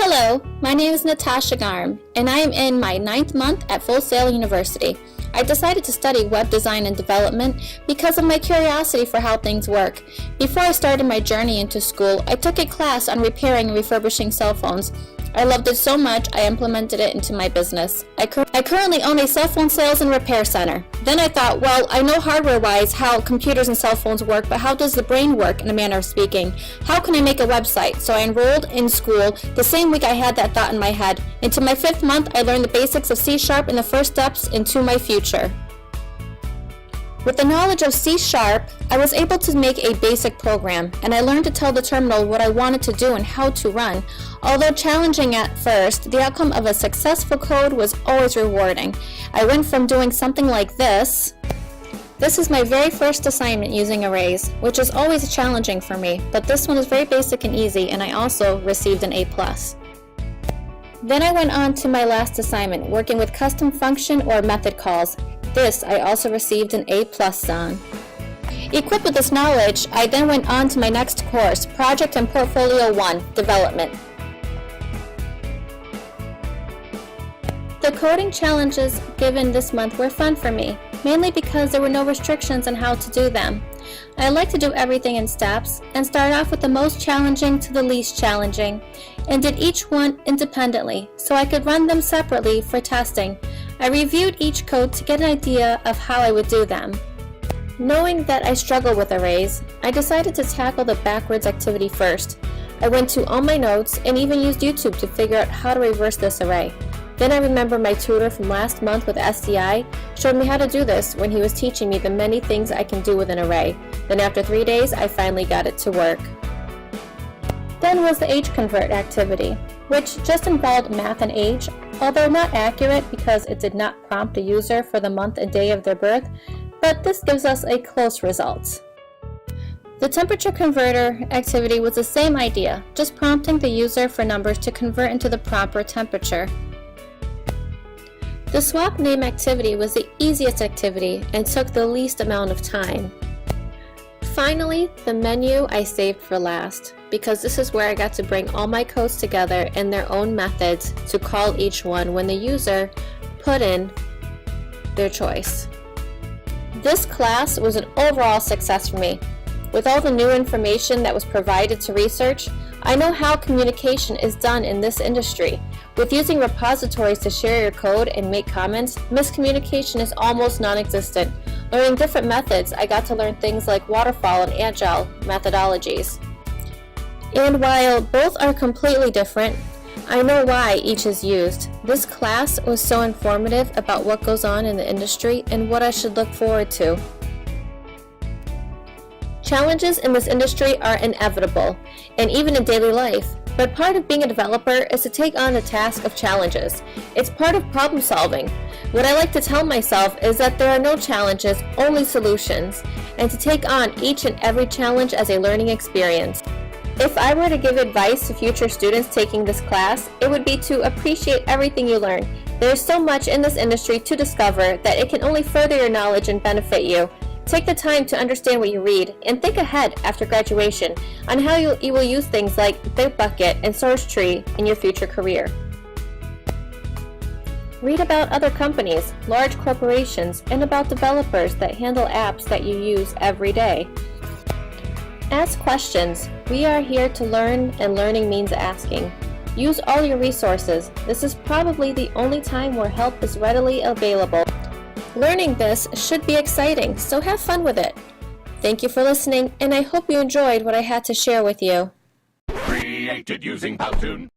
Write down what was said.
Hello, my name is Natasha Garm, and I am in my 9th month at Full Sail University. I decided to study web design and development because of my curiosity for how things work. Before I started my journey into school, I took a class on repairing and refurbishing cell phones. I loved it so much, I implemented it into my business. I currently own a cell phone sales and repair center. Then I thought, well, I know hardware-wise how computers and cell phones work, but how does the brain work in a manner of speaking? How can I make a website? So I enrolled in school the same week I had that thought in my head. Into my 5th month, I learned the basics of C# and the first steps into my future. With the knowledge of C#, I was able to make a basic program, and I learned to tell the terminal what I wanted to do and how to run. Although challenging at first, the outcome of a successful code was always rewarding. I went from doing something like this. This is my very first assignment using arrays, which is always challenging for me, but this one is very basic and easy, and I also received an A+. Then I went on to my last assignment, working with custom function or method calls. This I also received an A+ on. Equipped with this knowledge, I then went on to my next course, Project and Portfolio 1, Development. The coding challenges given this month were fun for me, mainly because there were no restrictions on how to do them. I like to do everything in steps, and start off with the most challenging to the least challenging, and did each one independently, so I could run them separately for testing. I reviewed each code to get an idea of how I would do them. Knowing that I struggle with arrays, I decided to tackle the backwards activity first. I went to all my notes and even used YouTube to figure out how to reverse this array. Then I remember my tutor from last month with SDI showed me how to do this when he was teaching me the many things I can do with an array. Then after 3 days, I finally got it to work. Then was the age convert activity, which just involved math and age, although not accurate because it did not prompt a user for the month and day of their birth, but this gives us a close result. The temperature converter activity was the same idea, just prompting the user for numbers to convert into the proper temperature. The swap name activity was the easiest activity and took the least amount of time. Finally, the menu I saved for last, because this is where I got to bring all my codes together in their own methods to call each one when the user put in their choice. This class was an overall success for me. With all the new information that was provided to research, I know how communication is done in this industry. With using repositories to share your code and make comments, miscommunication is almost non-existent. Learning different methods, I got to learn things like waterfall and agile methodologies. And while both are completely different, I know why each is used. This class was so informative about what goes on in the industry and what I should look forward to. Challenges in this industry are inevitable, and even in daily life. But part of being a developer is to take on the task of challenges. It's part of problem solving. What I like to tell myself is that there are no challenges, only solutions, and to take on each and every challenge as a learning experience. If I were to give advice to future students taking this class, it would be to appreciate everything you learn. There is so much in this industry to discover that it can only further your knowledge and benefit you. Take the time to understand what you read, and think ahead after graduation on how you will use things like Bitbucket and SourceTree in your future career. Read about other companies, large corporations, and about developers that handle apps that you use every day. Ask questions. We are here to learn, and learning means asking. Use all your resources. This is probably the only time where help is readily available. Learning this should be exciting, so have fun with it. Thank you for listening, and I hope you enjoyed what I had to share with you. Created using Powtoon.